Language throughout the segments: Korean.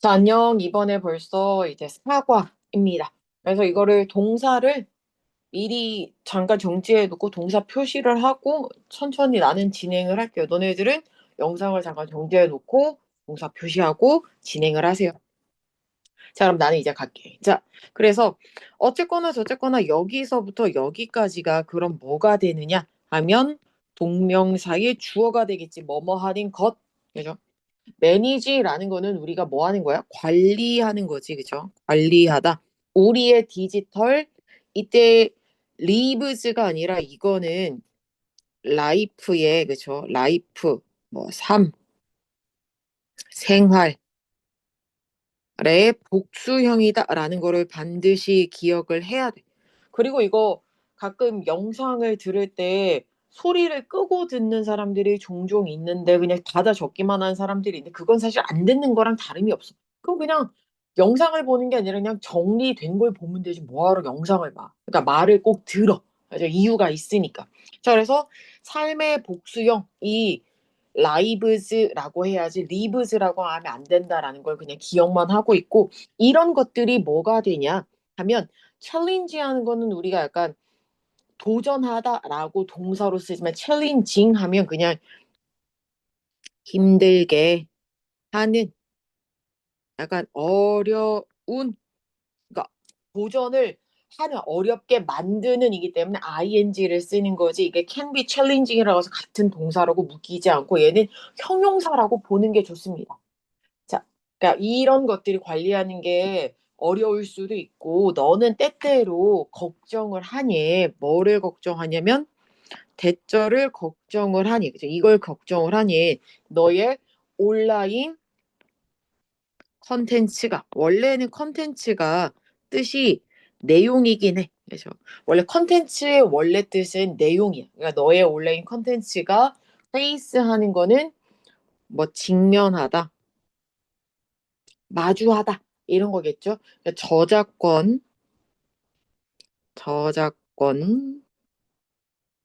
자, 안녕. 이번에 벌써 이제 사과입니다. 그래서 이거를 동사를 미리 잠깐 정지해 놓고 동사 표시를 하고 천천히 나는 진행을 할게요. 너네들은 영상을 잠깐 정지해 놓고 동사 표시하고 진행을 하세요. 자, 그럼 나는 이제 갈게. 자, 그래서 어쨌거나 저쨌거나 여기서부터 여기까지가 그럼 뭐가 되느냐 하면 동명사의 주어가 되겠지. 뭐뭐 하는 것. 그죠? 매니지라는 거는 우리가 뭐 하는 거야? 관리하는 거지, 그죠? 관리하다. 우리의 디지털 이때 리브즈가 아니라 이거는 라이프의 그죠? 라이프 뭐 삶, 생활의 복수형이다라는 거를 반드시 기억을 해야 돼. 그리고 이거 가끔 영상을 들을 때 소리를 끄고 듣는 사람들이 종종 있는데 그냥 닫아 적기만 한 사람들이 있는데 그건 사실 안 듣는 거랑 다름이 없어. 그럼 그냥 영상을 보는 게 아니라 그냥 정리된 걸 보면 되지 뭐하러 영상을 봐. 그러니까 말을 꼭 들어. 맞아, 이유가 있으니까. 자, 그래서 삶의 복수형 이 라이브즈라고 해야지 리브즈라고 하면 안 된다라는 걸 그냥 기억만 하고 있고 이런 것들이 뭐가 되냐 하면 챌린지 하는 거는 우리가 약간 도전하다라고 동사로 쓰지만 챌린징 하면 그냥 힘들게 하는 약간 어려운 그러니까 도전을 하는 어렵게 만드는 이기 때문에 ing를 쓰는 거지 이게 can be challenging이라고 해서 같은 동사라고 묶이지 않고 얘는 형용사라고 보는 게 좋습니다. 자, 그러니까 이런 것들이 관리하는 게 어려울 수도 있고 너는 때때로 걱정을 하니 뭐를 걱정하냐면 대절을 걱정을 하니 그죠? 이걸 걱정을 하니 너의 온라인 컨텐츠가 원래는 컨텐츠가 뜻이 내용이긴 해. 그죠? 원래 컨텐츠의 원래 뜻은 내용이야. 그러니까 너의 온라인 컨텐츠가 페이스 하는 거는 뭐 직면하다, 마주하다 이런 거겠죠. 그러니까 저작권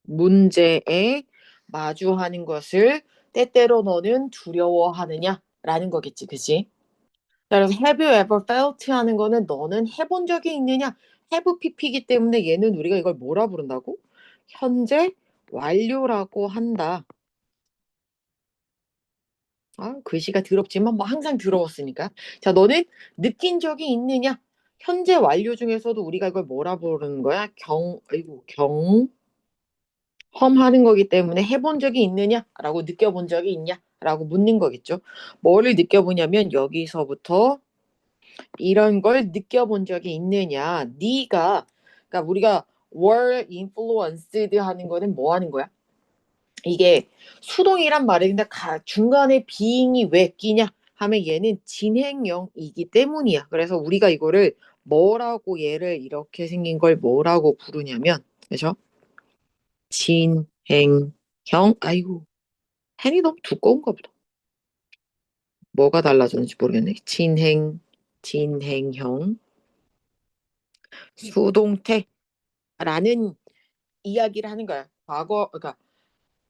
문제에 마주하는 것을 때때로 너는 두려워하느냐라는 거겠지, 그치? 그래서 have you ever felt 하는 거는 너는 해본 적이 있느냐? have pp이기 때문에 얘는 우리가 이걸 뭐라 부른다고? 현재 완료라고 한다. 아, 글씨가 더럽지만 뭐 항상 더러웠으니까. 자, 너는 느낀 적이 있느냐? 현재 완료 중에서도 우리가 이걸 뭐라 부르는 거야? 아이고, 경험하는 거기 때문에 해본 적이 있느냐라고 느껴본 적이 있냐라고 묻는 거겠죠. 뭐를 느껴보냐면 여기서부터 이런 걸 느껴본 적이 있느냐. 네가 그러니까 우리가 were influenced 하는 거는 뭐 하는 거야? 이게 수동이란 말인데 중간에 being이 왜 끼냐 하면 얘는 진행형이기 때문이야. 그래서 우리가 이거를 뭐라고 얘를 이렇게 생긴 걸 뭐라고 부르냐면 그죠? 진행형. 아이고 펜이 너무 두꺼운가 보다. 뭐가 달라졌는지 모르겠네. 진행형 수동태라는 이야기를 하는 거야. 과거 그러니까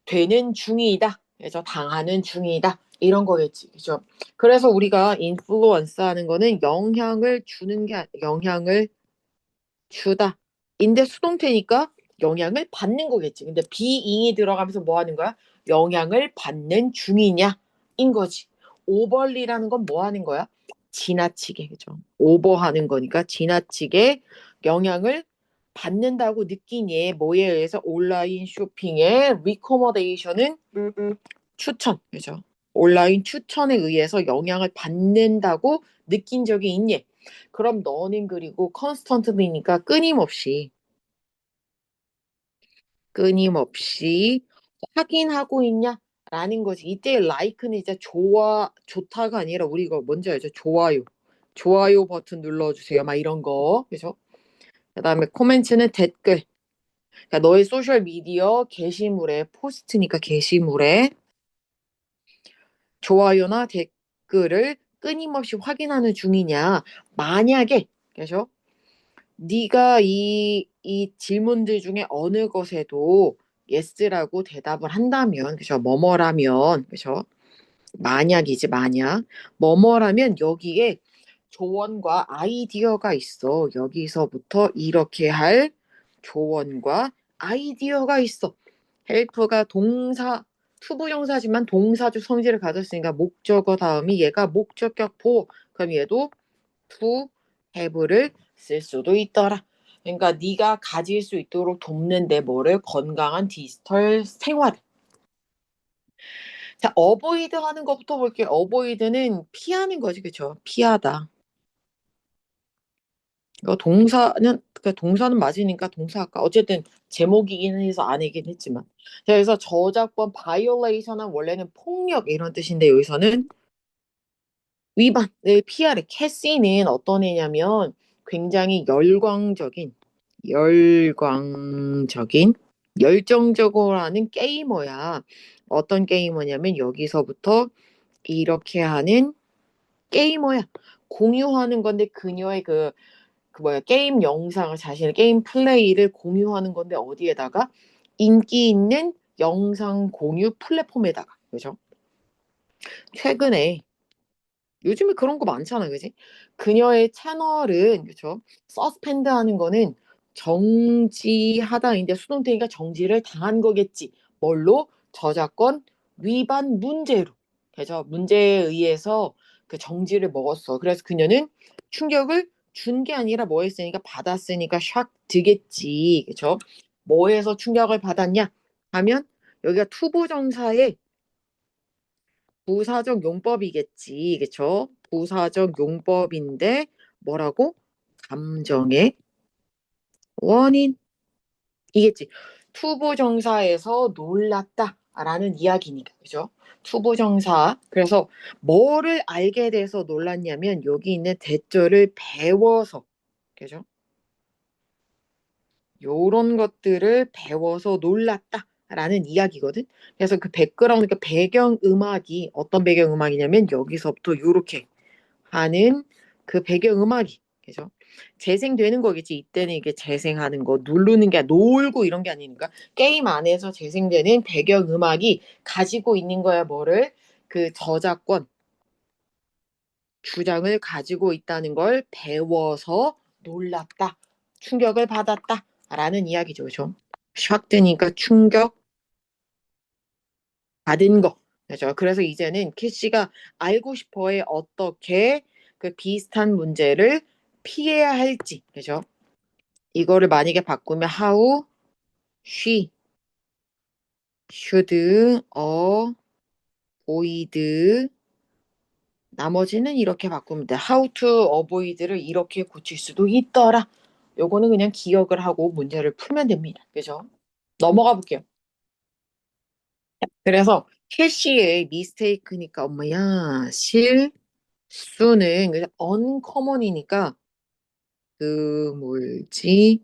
되는 중이다. 그래서 당하는 중이다. 이런 거겠지. 그죠? 그래서 우리가 인플루언스 하는 거는 영향을 주는 게 영향을 주다. 인데 수동태니까 영향을 받는 거겠지. 근데 being이 들어가면서 뭐 하는 거야? 영향을 받는 중이냐? 인 거지. 오버리라는 건 뭐 하는 거야? 지나치게. 그죠? 오버하는 거니까 지나치게 영향을 받는다고 느낀 얘 뭐에 의해서 온라인 쇼핑의 리코머데이션은 추천. 그죠? 온라인 추천에 의해서 영향을 받는다고 느낀 적이 있니? 그럼 너는 그리고 컨스턴트니까 끊임없이 확인하고 있냐? 라는 거지. 이때 like는 이제 좋다가 아니라 우리 이거 뭔지 알죠? 좋아요 버튼 눌러주세요. 막 이런 거. 그죠? 그다음에 코멘트는 댓글. 그러니까 너의 소셜 미디어 게시물에 포스트니까 게시물에 좋아요나 댓글을 끊임없이 확인하는 중이냐? 만약에 그죠? 네가 이 질문들 중에 어느 것에도 yes라고 대답을 한다면, 그죠? 뭐뭐라면, 그죠? 만약이지, 만약. 뭐뭐라면 여기에 조언과 아이디어가 있어. 여기서부터 이렇게 할 조언과 아이디어가 있어. 헬프가 동사, 투부정사지만 동사주 성질을 가졌으니까 목적어 다음이 얘가 목적격 보호. 그럼 얘도 to have를 쓸 수도 있더라. 그러니까 네가 가질 수 있도록 돕는데 뭐를 건강한 디지털 생활. 자, 어보이드 하는 것부터 볼게요. 어보이드는 피하는 거지, 그쵸? 피하다. 이거 동사는 그 동사는 맞으니까 동사 할까? 어쨌든 제목이긴 해서 아니긴 했지만. 자, 그래서 저작권 바이올레이션은 원래는 폭력 이런 뜻인데 여기서는 위반을 피하래. 캐시는 어떤 애냐면 굉장히 열광적인 열정적으로 하는 게이머야. 어떤 게이머냐면 여기서부터 이렇게 하는 게이머야. 공유하는 건데 그녀의 그 뭐야 게임 영상을 자신의 게임 플레이를 공유하는 건데 어디에다가 인기 있는 영상 공유 플랫폼에다가 그죠? 최근에 요즘에 그런 거 많잖아, 그지? 그녀의 채널은 그죠? 서스펜드 하는 거는 정지하다인데 수동태니까 정지를 당한 거겠지. 뭘로? 저작권 위반 문제로. 그죠? 문제에 의해서 그 정지를 먹었어. 그래서 그녀는 충격을 준 게 아니라 뭐 했으니까 받았으니까 샥 드겠지. 그죠? 뭐 해서 충격을 받았냐? 하면 여기가 투부정사의 부사적 용법이겠지. 그쵸? 부사적 용법인데 뭐라고? 감정의 원인이겠지. 투부정사에서 놀랐다라는 이야기니까. 그죠? 투부정사. 그래서 뭐를 알게 돼서 놀랐냐면 여기 있는 대절을 배워서. 그죠? 요런 것들을 배워서 놀랐다라는 이야기거든. 그래서 그 백그라운드, 그러니까 배경 음악이 어떤 배경 음악이냐면 여기서부터 요렇게 하는 그 배경 음악이 그죠? 재생되는 거겠지. 이때는 이게 재생하는 거 누르는 게 놀고 이런 게 아니니까 게임 안에서 재생되는 배경 음악이 가지고 있는 거야. 뭐를 그 저작권 주장을 가지고 있다는 걸 배워서 놀랐다, 충격을 받았다라는 이야기죠. 그죠? 샥 되니까 충격 받은 거. 그죠? 그래서 이제는 캐시가 알고 싶어해 어떻게 그 비슷한 문제를 피해야 할지. 그죠? 이거를 만약에 바꾸면 how she should avoid 나머지는 이렇게 바꾸면 돼. how to avoid를 이렇게 고칠 수도 있더라. 요거는 그냥 기억을 하고 문제를 풀면 됩니다. 그죠? 넘어가 볼게요. 그래서 캐시의 미스테이크니까 엄마야 실수는 그냥 uncommon이니까 드물지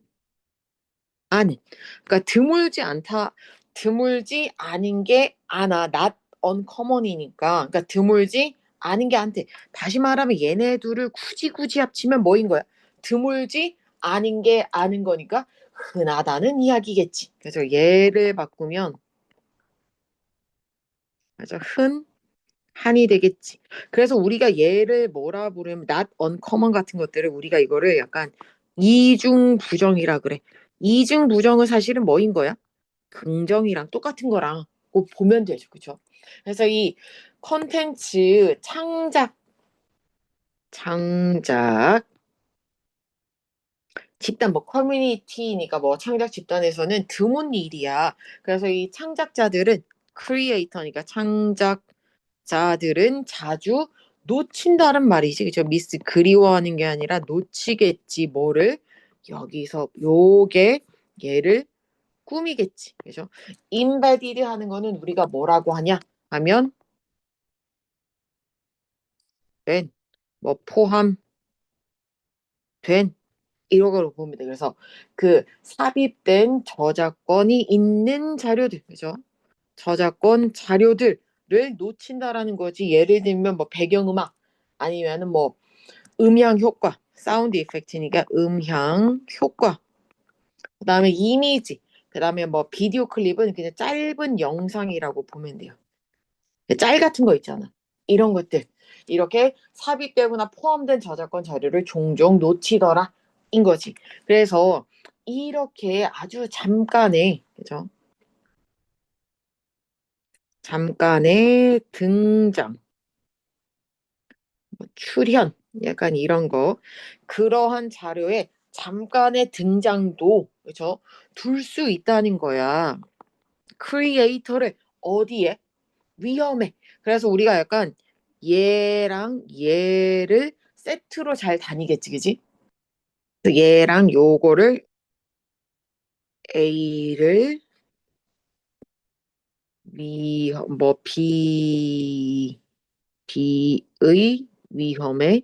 않은. 그러니까 드물지 않은 게 아나 not uncommon이니까 그러니까 드물지 않은 게 한테. 다시 말하면 얘네 둘을 굳이 합치면 뭐인 거야? 드물지 않은 게 아는 거니까 흔하다는 이야기겠지. 그래서 얘를 바꾸면 맞아 한이 되겠지. 그래서 우리가 얘를 뭐라 부르면 not uncommon 같은 것들을 우리가 이거를 약간 이중 부정이라 그래. 이중 부정은 사실은 뭐인 거야? 긍정이랑 똑같은 거랑 꼭 보면 되죠. 그죠? 그래서 이 컨텐츠 창작 집단 뭐 커뮤니티니까 뭐 창작 집단에서는 드문 일이야. 그래서 이 창작자들은 크리에이터니까 창작자들은 자주 놓친다는 말이지. 그죠? 미스 그리워하는 게 아니라 놓치겠지. 뭐를 여기서 요게 얘를 꿈이겠지. 그죠? embedded 하는 거는 우리가 뭐라고 하냐 하면 된, 뭐 포함된 이런 걸로 보면 돼. 그래서 그 삽입된 저작권이 있는 자료들, 그죠? 저작권 자료들을 놓친다라는 거지. 예를 들면 뭐 배경음악 아니면은 뭐 음향 효과, 사운드 이펙트니까 음향 효과. 그다음에 이미지, 그다음에 뭐 비디오 클립은 그냥 짧은 영상이라고 보면 돼요. 짤 같은 거 있잖아. 이런 것들 이렇게 삽입되거나 포함된 저작권 자료를 종종 놓치더라 인 거지. 그래서 이렇게 아주 잠깐의 그죠? 잠깐의 등장, 뭐 출현, 약간 이런 거 그러한 자료에 잠깐의 등장도 그죠? 둘 수 있다는 거야. 크리에이터를 어디에? 위험해. 그래서 우리가 약간 얘랑 얘를 세트로 잘 다니겠지, 그지? 얘랑 요거를 A를 뭐 B의 위험에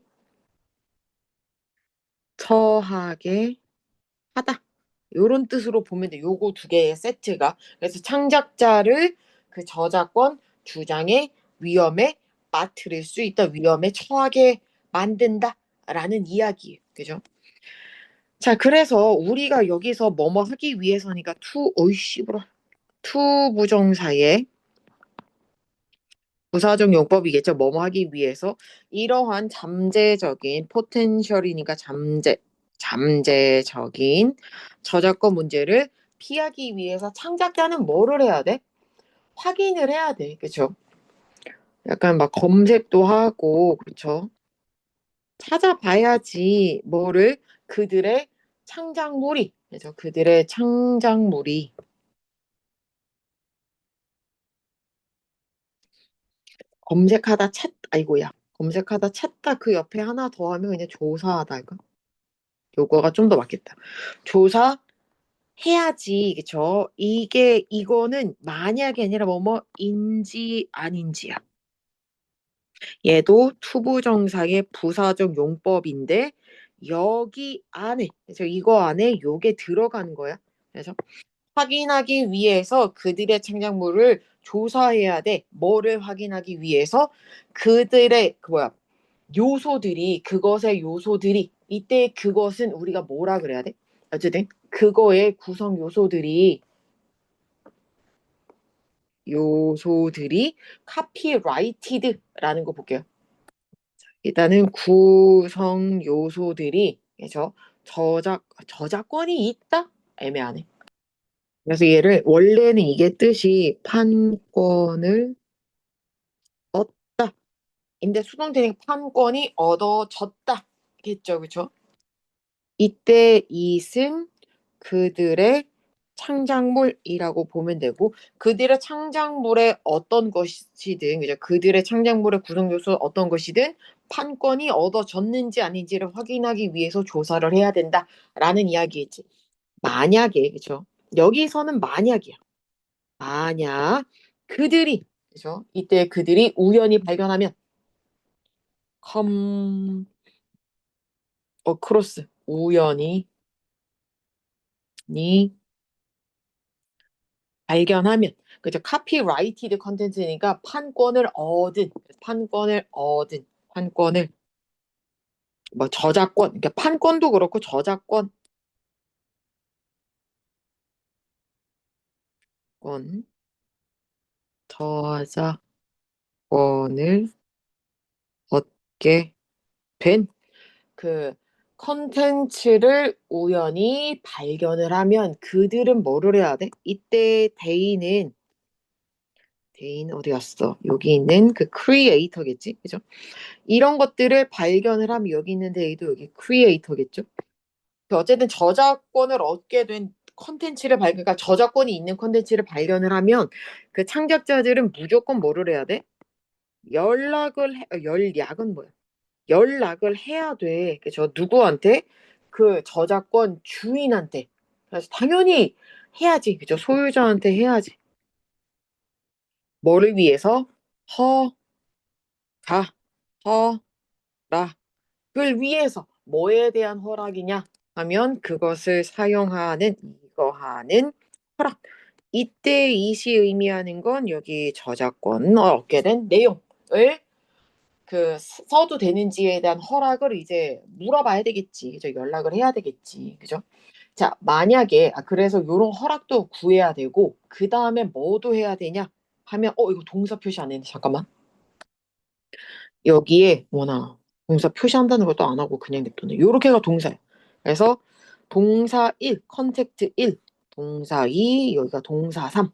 처하게 하다. 요런 뜻으로 보면 돼. 요거 두 개의 세트가. 그래서 창작자를 그 저작권 주장의 위험에 빠뜨릴 수 있다. 위험에 처하게 만든다라는 이야기예요. 그죠? 자, 그래서 우리가 여기서 뭐뭐 하기 위해서니까 어이씨, 브라. 투 부정사의 부사적 용법이겠죠. 뭐뭐 하기 위해서 이러한 잠재적인 포텐셜이니까 잠재적인 저작권 문제를 피하기 위해서 창작자는 뭐를 해야 돼? 확인을 해야 돼. 그쵸? 약간 막 검색도 하고, 그쵸? 찾아봐야지 뭐를 그들의 창작물이, 그죠? 그들의 창작물이 아이고야. 검색하다 찾다 그 옆에 하나 더 하면 그냥 조사하다 할까? 요거가 좀 더 맞겠다. 조사해야지, 그쵸? 이거는 만약이 아니라 뭐뭐인지 아닌지야. 얘도 투부정사의 부사적 용법인데 여기 안에, 그래서 이거 안에 요게 들어가는 거야. 그래서 확인하기 위해서 그들의 창작물을 조사해야 돼. 뭐를 확인하기 위해서 그들의 요소들이 그것의 요소들이 이때 그것은 우리가 뭐라 그래야 돼? 어쨌든 그거의 구성 요소들이 카피라이티드라는 거 볼게요. 일단은 구성 요소들이 그죠? 저작권이 있다? 애매하네. 그래서 얘를 원래는 이게 뜻이 판권을 얻다. 인데 수동태는 판권이 얻어졌다겠죠, 그렇죠? 이때 이승 그들의 창작물이라고 보면 되고 그들의 창작물의 어떤 것이든 그죠? 그들의 창작물의 구성 요소 어떤 것이든 판권이 얻어졌는지 아닌지를 확인하기 위해서 조사를 해야 된다라는 이야기이지. 만약에 그죠? 여기서는 만약이야. 만약 그들이 그죠? 이때 그들이 우연히 발견하면 컴 크로스 우연히 니 발견하면 그죠? 카피라이티드 컨텐츠니까 판권을 얻은 뭐 저작권 그러니까 판권도 그렇고 저작권 권 저작권을 얻게 된 그 컨텐츠를 우연히 발견을 하면 그들은 뭐를 해야 돼? 이때 대인 어디 갔어? 여기 있는 그 크리에이터겠지, 그죠? 이런 것들을 발견을 하면 여기 있는 데이도 여기 크리에이터겠죠. 어쨌든 저작권을 얻게 된 그러니까 저작권이 있는 컨텐츠를 발견을 하면 그 창작자들은 무조건 뭐를 해야 돼? 연락은 뭐야? 연락을 해야 돼. 그죠? 누구한테? 그 저작권 주인한테. 그래서 당연히 해야지. 그죠? 소유자한테 해야지. 뭐를 위해서? 허, 가, 허, 라. 그걸 위해서 뭐에 대한 허락이냐 하면 그것을 사용하는 이거 하는 허락. 이때 이시 의미하는 건 여기 저작권을 얻게 된 내용을 써도 되는지에 대한 허락을 이제 물어봐야 되겠지. 그죠? 연락을 해야 되겠지. 그죠? 자, 만약에 그래서 요런 허락도 구해야 되고 그 다음에 뭐도 해야 되냐 하면 이거 동사 표시 안 했네. 잠깐만. 여기에 뭐나 동사 표시한다는 것도 안 하고 그냥 냅두네. 요렇게가 동사야. 그래서 동사 1, 컨택트 1, 동사 2, 여기가 동사 3.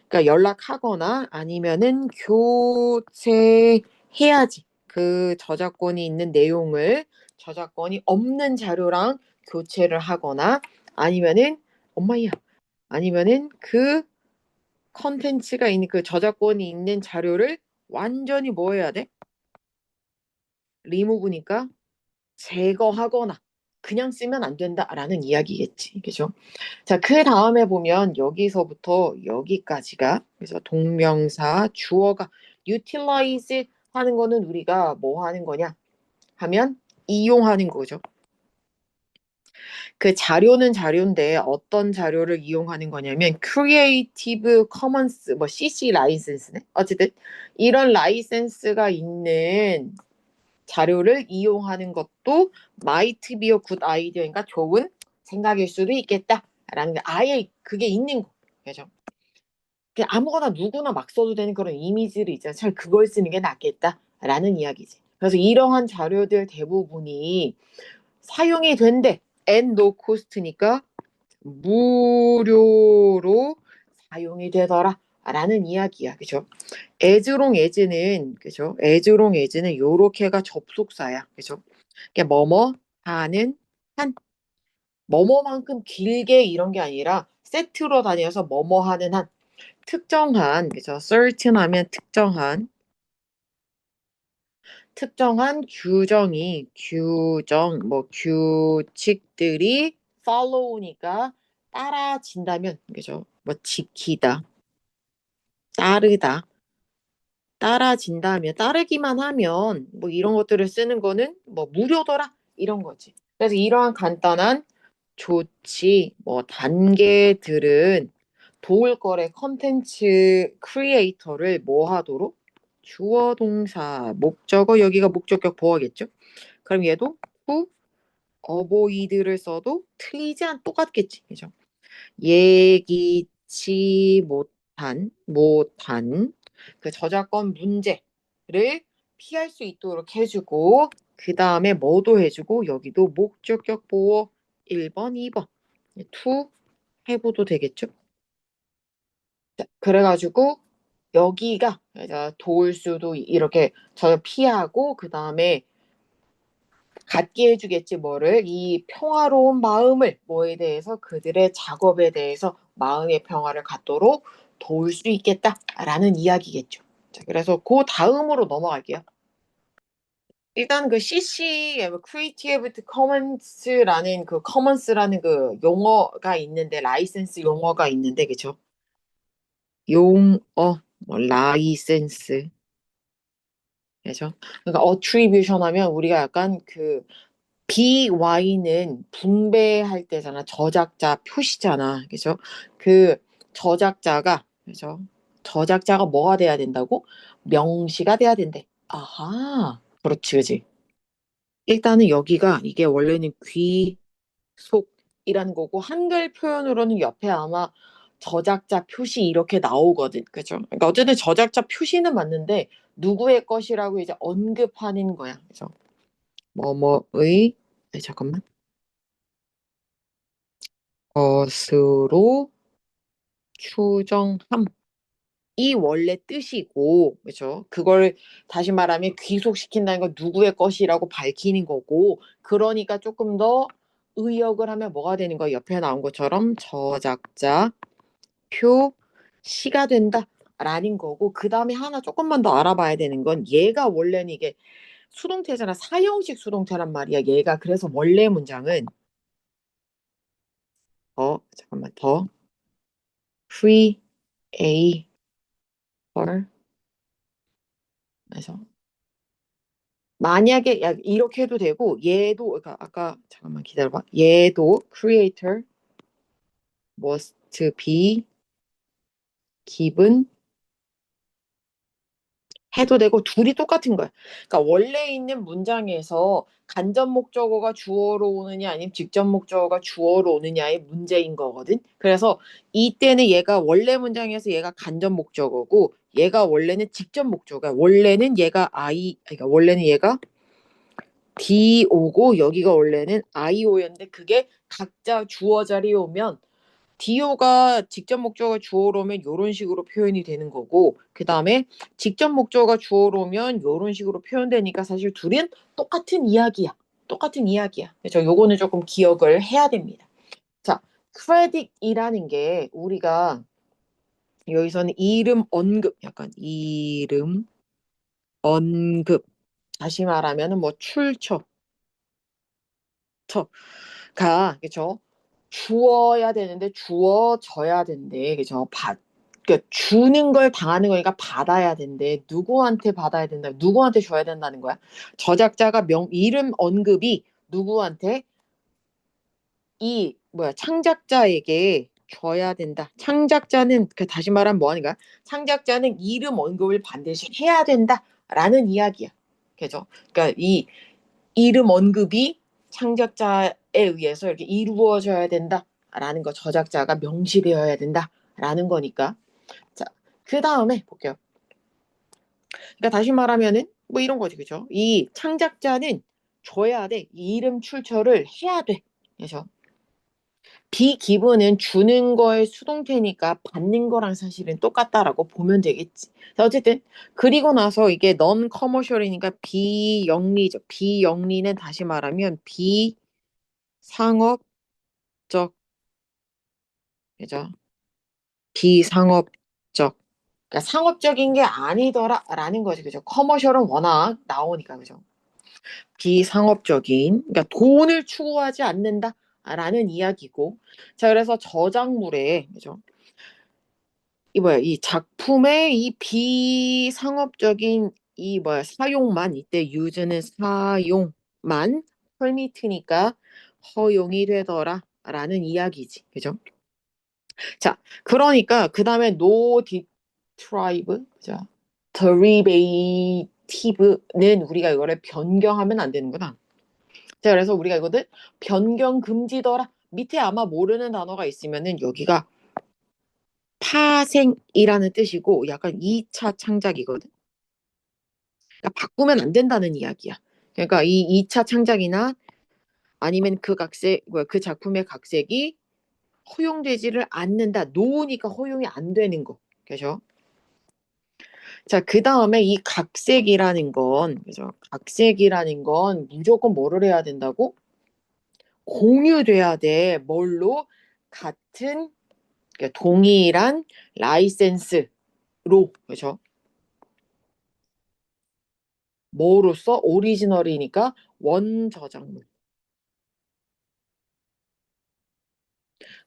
그러니까 연락하거나 아니면은 교체해야지. 그 저작권이 있는 내용을 저작권이 없는 자료랑 교체를 하거나 아니면은 엄마야 아니면은 그 컨텐츠가 있는 그 저작권이 있는 자료를 완전히 뭐 해야 돼? 리무브니까 제거하거나 그냥 쓰면 안 된다라는 이야기겠지. 그죠? 자, 그 다음에 보면 여기서부터 여기까지가 그래서 동명사 주어가 utilize 하는 거는 우리가 뭐 하는 거냐 하면 이용하는 거죠. 그 자료는 자료인데 어떤 자료를 이용하는 거냐면 Creative Commons 뭐 CC 라이센스네. 어쨌든 이런 라이센스가 있는 자료를 이용하는 것도 might be a good idea, 그러니까 좋은 생각일 수도 있겠다라는 게 아예 그게 있는 거. 그죠? 그냥 아무거나 누구나 막 써도 되는 그런 이미지를 있잖아. 차라리 그걸 쓰는 게 낫겠다라는 이야기지. 그래서 이러한 자료들 대부분이 사용이 된대. and no cost니까 무료로 사용이 되더라. 라는 이야기야. 그죠? aslong as는 그죠? aslong as는 요렇게가 접속사야. 그죠? 그러니까 뭐뭐 하는 한 뭐뭐만큼 길게 이런 게 아니라 세트로 다녀서 뭐뭐 하는 한 특정한 그죠? certain 하면 특정한 규정 뭐 규칙들이 follow니까 따라진다면 그죠? 뭐 지키다, 따르다, 따라진다면 따르기만 하면 뭐 이런 것들을 쓰는 거는 뭐 무료더라 이런 거지. 그래서 이러한 간단한 조치 뭐 단계들은 도울 거래 컨텐츠 크리에이터를 뭐 하도록 주어 동사 목적어 여기가 목적격 보어겠죠. 그럼 얘도 to avoid를 써도 틀리지 않 똑같겠지. 그죠? 예기치 못한 그 저작권 문제를 피할 수 있도록 해주고 그 다음에 뭐도 해주고 여기도 목적격 보호 1번, 2번 to 해보도 되겠죠? 자, 그래가지고 여기가 도울 수도 이렇게 저 피하고 그 다음에 갖게 해주겠지 뭐를 이 평화로운 마음을 뭐에 대해서 그들의 작업에 대해서 마음의 평화를 갖도록 도울 수 있겠다라는 이야기겠죠. 자, 그래서 그 다음으로 넘어갈게요. 일단 그 CC Creative Commons라는 그 Commons라는 그 용어가 있는데 라이센스 용어가 있는데 그죠? 용어 뭐 라이센스 그죠? 그러니까 attribution 하면 우리가 약간 그 BY는 분배할 때잖아. 저작자 표시잖아. 그죠? 그 저작자가, 그죠? 저작자가 뭐가 돼야 된다고? 명시가 돼야 된대. 아하. 그렇지, 그지? 일단은 여기가 이게 원래는 귀속이라는 거고, 한글 표현으로는 옆에 아마 저작자 표시 이렇게 나오거든. 그죠? 그러니까 어쨌든 저작자 표시는 맞는데, 누구의 것이라고 이제 언급하는 거야. 그죠? 뭐뭐의, 잠깐만. 것으로 추정함이 원래 뜻이고, 그죠? 그걸 다시 말하면 귀속시킨다는 건 누구의 것이라고 밝히는 거고, 그러니까 조금 더 의역을 하면 뭐가 되는 거야? 옆에 나온 것처럼 저작자 표시가 된다라는 거고, 그 다음에 하나 조금만 더 알아봐야 되는 건 얘가 원래는 이게 수동태잖아. 사형식 수동태란 말이야. 얘가 그래서 원래 문장은 잠깐만 더 creator 그래서 만약에 이렇게 해도 되고 얘도 그러니까 아까 잠깐만 기다려봐. 얘도 creator must be given 해도 되고 둘이 똑같은 거야. 그러니까 원래 있는 문장에서 간접 목적어가 주어로 오느냐 아니면 직접 목적어가 주어로 오느냐의 문제인 거거든. 그래서 이때는 얘가 원래 문장에서 얘가 간접 목적어고 얘가 원래는 직접 목적어야. 원래는 얘가 그러니까 원래는 얘가 DO고 여기가 원래는 IO였는데 그게 각자 주어 자리에 오면 DO가 직접 목적어가 주어로 오면 이런 식으로 표현이 되는 거고 그 다음에 직접 목적어가 주어로 오면 이런 식으로 표현되니까 사실 둘은 똑같은 이야기야. 똑같은 이야기야. 그래서 요거는 조금 기억을 해야 됩니다. 자, credit이라는 게 우리가 여기서는 이름 언급, 약간 이름 언급 다시 말하면은 뭐 출처 가 그죠? 주어야 되는데 주어져야 된대 그죠? 그러니까 주는 걸 당하는 거니까 받아야 된대. 누구한테 받아야 된다? 누구한테 줘야 된다는 거야? 저작자가 이름 언급이 누구한테 이 뭐야 창작자에게 줘야 된다. 창작자는 다시 말하면 뭐 하는 거야? 창작자는 이름 언급을 반드시 해야 된다라는 이야기야. 그죠? 그러니까 이 이름 언급이 창작자에 의해서 이렇게 이루어져야 된다라는 거 저작자가 명시되어야 된다라는 거니까. 자, 그 다음에 볼게요. 그러니까 다시 말하면은 뭐 이런 거지, 그죠? 이 창작자는 줘야 돼. 이 이름 출처를 해야 돼. 그래서 비기분은 주는 거의 수동태니까 받는 거랑 사실은 똑같다라고 보면 되겠지. 자, 어쨌든 그리고 나서 이게 넌 커머셜이니까 비영리죠. 비영리는 다시 말하면 비상업적, 그죠? 비상업적. 그러니까 상업적인 게 아니더라라는 거지, 그죠? 커머셜은 워낙 나오니까, 그죠? 비상업적인, 그러니까 돈을 추구하지 않는다라는 이야기고, 자, 그래서 저작물에, 그죠? 이 뭐야, 이 작품의 이 비상업적인 이 뭐야, 사용만, 이때 유즈는 사용만 permit니까 허용이 되더라라는 이야기지, 그죠? 자, 그러니까 그 다음에 no deprive, 자, derivative는 우리가 이거를 변경하면 안 되는구나. 자, 그래서 우리가 이거를 변경 금지더라. 밑에 아마 모르는 단어가 있으면은 여기가 파생이라는 뜻이고 약간 2차 창작이거든. 그러니까 바꾸면 안 된다는 이야기야. 그러니까 이 2차 창작이나 아니면 그 각색, 뭐야, 그 작품의 각색이 허용되지를 않는다. 노우니까 허용이 안 되는 거. 그죠? 자, 그 다음에 이 각색이라는 건, 그죠? 각색이라는 건 무조건 뭐를 해야 된다고? 공유돼야 돼. 뭘로? 같은, 그러니까 동일한 라이센스로, 그죠? 뭐로써? 오리지널이니까 원저작물.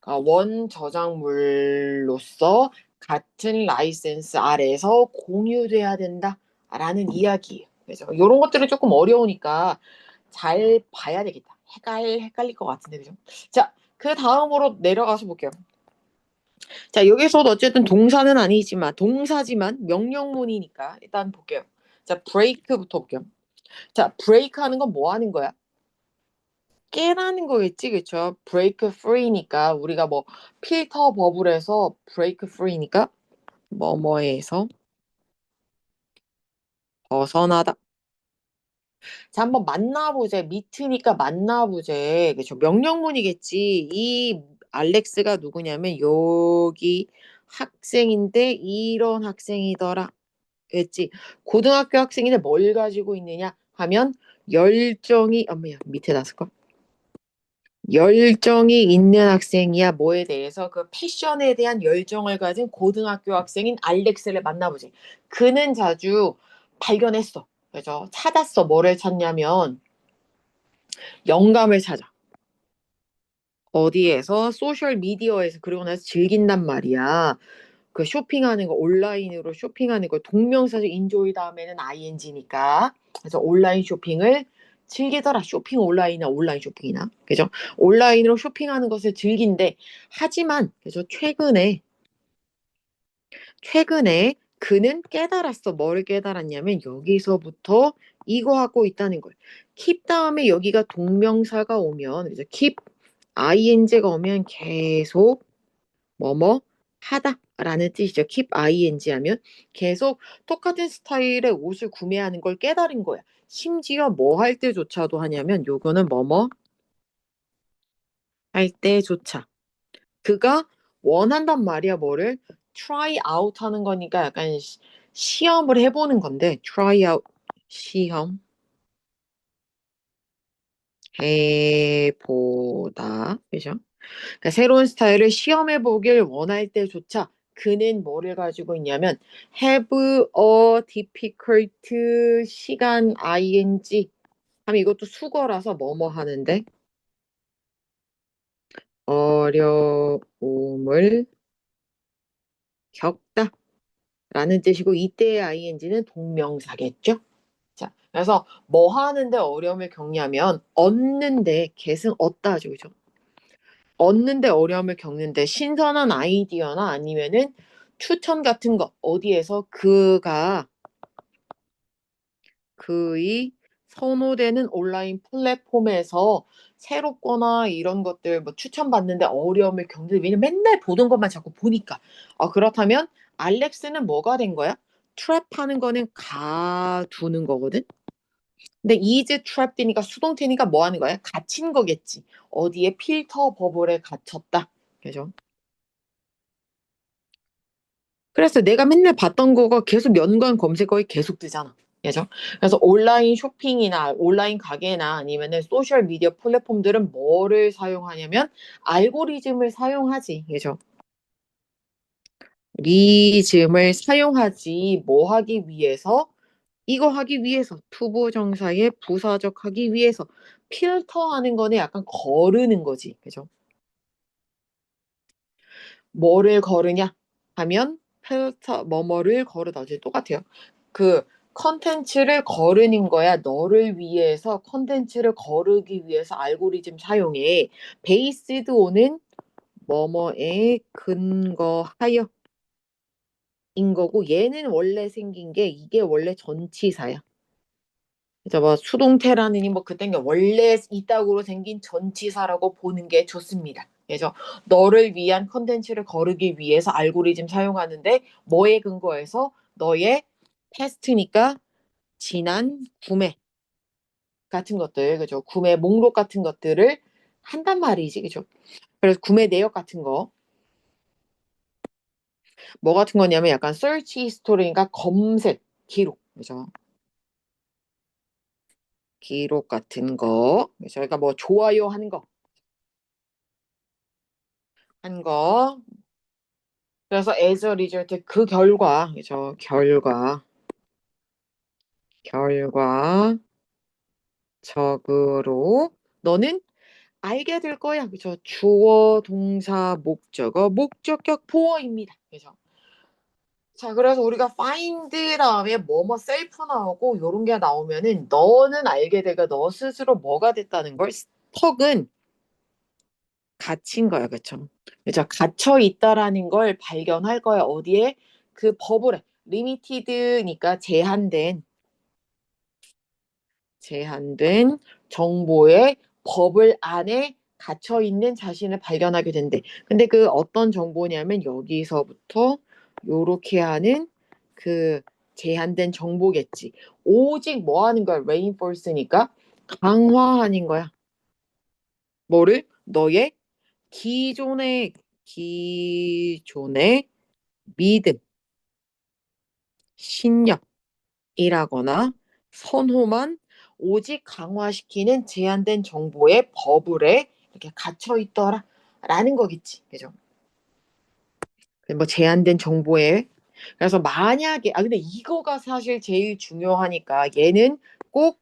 그러니까 원저작물로서 같은 라이센스 아래에서 공유돼야 된다라는 이야기예요. 그죠? 이런 것들은 조금 어려우니까 잘 봐야 되겠다. 헷갈릴 것 같은데, 그죠? 자, 그 다음으로 내려가서 볼게요. 자, 여기서도 어쨌든 동사는 아니지만, 동사지만 명령문이니까 일단 볼게요. 자, break부터 볼게요. 자, break 하는 건 뭐 하는 거야? 깨라는 거겠지, 그쵸? break free니까 우리가 뭐 필터 버블에서 break free니까 뭐뭐에서 벗어나다. 자, 한번 만나보자. 미트니까 만나보자. 그쵸? 명령문이겠지. 이 알렉스가 누구냐면 여기 학생인데 이런 학생이더라. 그랬지. 고등학교 학생인데 뭘 가지고 있느냐 하면 열정이 뭐야 밑에 놨을까? 열정이 있는 학생이야. 뭐에 대해서 그 패션에 대한 열정을 가진 고등학교 학생인 알렉스를 만나보지. 그는 자주 발견했어. 그죠? 찾았어. 뭐를 찾냐면 영감을 찾아. 어디에서? 소셜 미디어에서. 그리고 나서 즐긴단 말이야. 그 쇼핑하는 거, 온라인으로 쇼핑하는 거, 동명사적 인조이 다음에는 ing니까. 그래서 온라인 쇼핑을 즐기더라. 쇼핑 온라인이나 온라인 쇼핑이나. 그죠? 온라인으로 쇼핑하는 것을 즐긴대. 하지만, 그죠? 최근에 그는 깨달았어. 뭐를 깨달았냐면 여기서부터 이거 하고 있다는 걸. keep 다음에 여기가 동명사가 오면 이제 keep ing가 오면 계속 뭐뭐 하다라는 뜻이죠. keep ing 하면 계속 똑같은 스타일의 옷을 구매하는 걸 깨달은 거야. 심지어 뭐 할 때조차도 하냐면 요거는 뭐뭐 할 때조차 그가 원한단 말이야. 뭐를 try out 하는 거니까 약간 시험을 해보는 건데 try out 시험 해보다 그죠? 그러니까 새로운 스타일을 시험해 보길 원할 때조차 그는 뭐를 가지고 있냐면 have a difficult 시간 ing 하면 이것도 수거라서 뭐뭐 하는데 어려움을 겪다 라는 뜻이고 이때의 ing는 동명사겠죠. 자, 그래서 뭐 하는데 어려움을 겪냐면 얻는데 get은 얻다죠. 그죠? 얻는데 어려움을 겪는데 신선한 아이디어나 아니면은 추천 같은 거 어디에서 그가 그의 선호되는 온라인 플랫폼에서 새롭거나 이런 것들 뭐 추천받는데 어려움을 겪는 왜냐면 맨날 보던 것만 자꾸 보니까 그렇다면 알렉스는 뭐가 된 거야? 트랩하는 거는 가두는 거거든. 근데 is trapped니까 수동태니까 뭐 하는 거야? 갇힌 거겠지. 어디에 필터 버블에 갇혔다. 그죠? 그래서 내가 맨날 봤던 거가 계속 연관 검색어에 계속 뜨잖아. 그죠? 그래서 온라인 쇼핑이나 온라인 가게나 아니면은 소셜 미디어 플랫폼들은 뭐를 사용하냐면 알고리즘을 사용하지. 그죠? 리즘을 사용하지 뭐 하기 위해서 이거 하기 위해서 투부정사에 부사적 하기 위해서 필터하는 거는 약간 거르는 거지. 그죠? 뭐를 거르냐 하면 필터 뭐뭐를 거르다 이제 똑같아요. 그 컨텐츠를 거르는 거야. 너를 위해서 컨텐츠를 거르기 위해서 알고리즘 사용해. 베이스드 오는 뭐뭐에 근거하여 인 거고 얘는 원래 생긴 게 이게 원래 전치사야. 그래서 뭐 수동태라느니 뭐 그딴 게 원래 이따구로 생긴 전치사라고 보는 게 좋습니다. 그래서 너를 위한 컨텐츠를 거르기 위해서 알고리즘 사용하는데 뭐에 근거해서 너의 테스트니까 지난 구매 같은 것들 그죠? 구매 목록 같은 것들을 한단 말이지 그죠? 그래서 구매 내역 같은 거 뭐 같은 거냐면 약간 search history니까 검색 기록 그죠? 기록 같은 거 저희가 뭐 좋아요 하는 거 한 거. 그래서 as a result 그 결과 그죠? 결과적으로 너는 알게 될 거야. 그죠? 주어, 동사, 목적어, 목적격 보어입니다. 그죠? 자, 그래서 우리가 find 다음에 뭐뭐 셀프 나오고 요런 게 나오면은 너는 알게 되고 너 스스로 뭐가 됐다는 걸 턱은 갇힌 거야. 그쵸? 그죠? 갇혀 있다라는 걸 발견할 거야. 어디에? 그 버블에 limited니까 제한된 정보의 버블 안에 갇혀 있는 자신을 발견하게 된대. 근데 그 어떤 정보냐면 여기서부터 요렇게 하는 그 제한된 정보겠지. 오직 뭐 하는 거야? reinforce니까 강화하는 거야. 뭐를? 너의 기존의 믿음, 신념이라거나 선호만 오직 강화시키는 제한된 정보의 버블에 이렇게 갇혀 있더라라는 거겠지. 그죠? 뭐 제한된 정보에 그래서 만약에 근데 이거가 사실 제일 중요하니까 얘는 꼭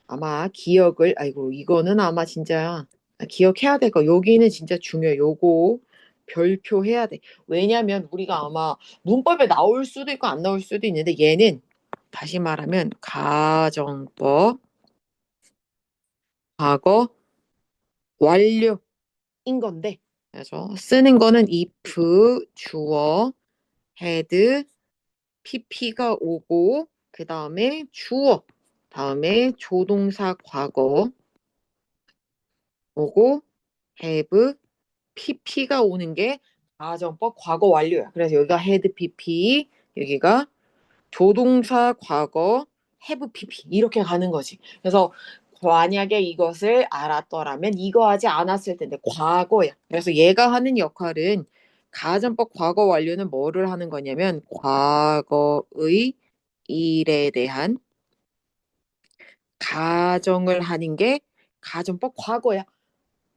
아마 기억을 아이고 이거는 아마 진짜 기억해야 될 거 여기는 진짜 중요해. 요거 별표해야 돼. 왜냐면 우리가 아마 문법에 나올 수도 있고 안 나올 수도 있는데 얘는 다시 말하면 가정법 과거 완료인 건데 그래서 쓰는 거는 if 주어 had pp가 오고 그 다음에 주어 다음에 조동사 과거 오고 have pp가 오는 게 가정법 과거 완료야. 그래서 여기가 had pp 여기가 조동사 과거 have pp 이렇게 가는 거지. 그래서 만약에 이것을 알았더라면 이거 하지 않았을 텐데 과거야. 그래서 얘가 하는 역할은 가정법 과거 완료는 뭐를 하는 거냐면 과거의 일에 대한 가정을 하는 게 가정법 과거야.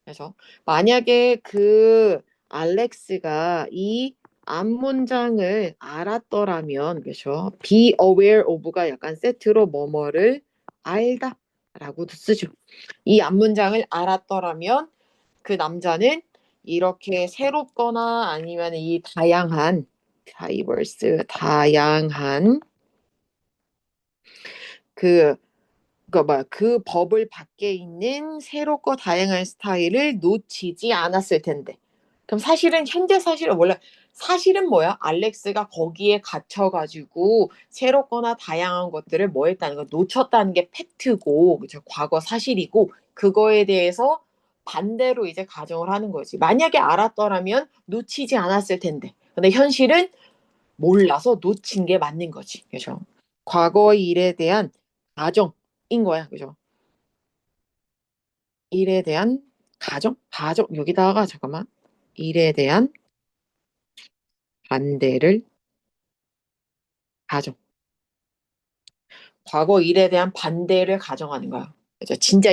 그래서 만약에 그 알렉스가 이 앞문장을 알았더라면 그렇죠. be aware of가 약간 세트로 뭐뭐를 알다 라고도 쓰죠. 이 앞문장을 알았더라면 그 남자는 이렇게 새롭거나 아니면 이 다양한 다이버스 다양한 그 그 법을 밖에 있는 새롭고 다양한 스타일을 놓치지 않았을 텐데. 그럼 사실은 현재 사실은 원래 사실은 뭐야? 알렉스가 거기에 갇혀가지고 새롭거나 다양한 것들을 뭐 했다는 거 놓쳤다는 게 팩트고, 그죠? 과거 사실이고 그거에 대해서 반대로 이제 가정을 하는 거지. 만약에 알았더라면 놓치지 않았을 텐데. 근데 현실은 몰라서 놓친 게 맞는 거지. 그죠? 과거의 일에 대한 가정인 거야. 그죠? 일에 대한 가정 여기다가 잠깐만 일에 대한 반대를 가정 과거 일에 대한 반대를 가정하는 거야. 그죠? 진짜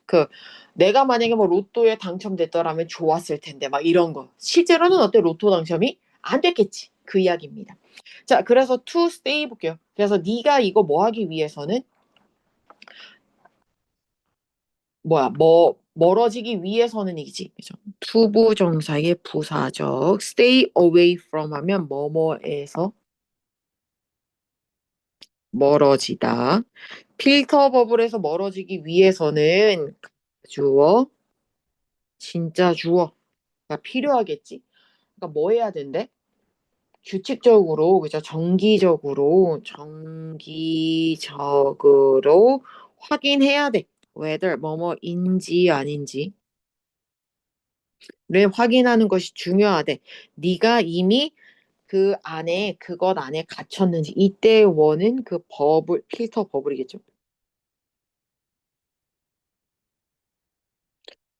그 내가 만약에 뭐 로또에 당첨됐더라면 좋았을 텐데 막 이런 거 실제로는 어때 로또 당첨이 안 됐겠지 그 이야기입니다. 자 그래서 to stay 볼게요. 그래서 네가 이거 뭐 하기 위해서는 멀어지기 위해서는 이지 그죠? 투부정사의 부사적 stay away from 하면 뭐뭐에서 멀어지다. 필터 버블에서 멀어지기 위해서는 주어 진짜 주어가 필요하겠지. 그러니까 뭐 해야 된대? 규칙적으로 그죠? 정기적으로 확인해야 돼. whether 뭐뭐인지 아닌지. 를 확인하는 것이 중요하대. 네가 이미 그 안에 그것 안에 갇혔는지 이때 원은 그 버블 필터 버블이겠죠.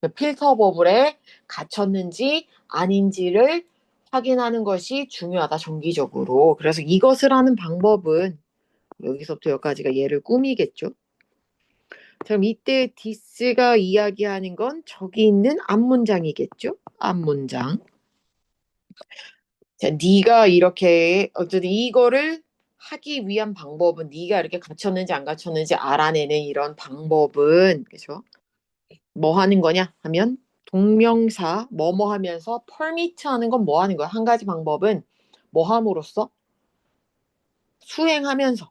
그 필터 버블에 갇혔는지 아닌지를 확인하는 것이 중요하다 정기적으로. 그래서 이것을 하는 방법은 여기서부터 여기까지가 얘를 꾸미겠죠. 그럼 이때 디스가 이야기하는 건 저기 있는 앞문장이겠죠. 앞문장. 자, 네가 이렇게 어쨌든 이거를 하기 위한 방법은 네가 이렇게 갇혔는지 안 갇혔는지 알아내는 이런 방법은 그죠? 뭐 하는 거냐 하면 동명사 뭐뭐 하면서 permit 하는 건 뭐 하는 거야? 한 가지 방법은 뭐 함으로써 수행하면서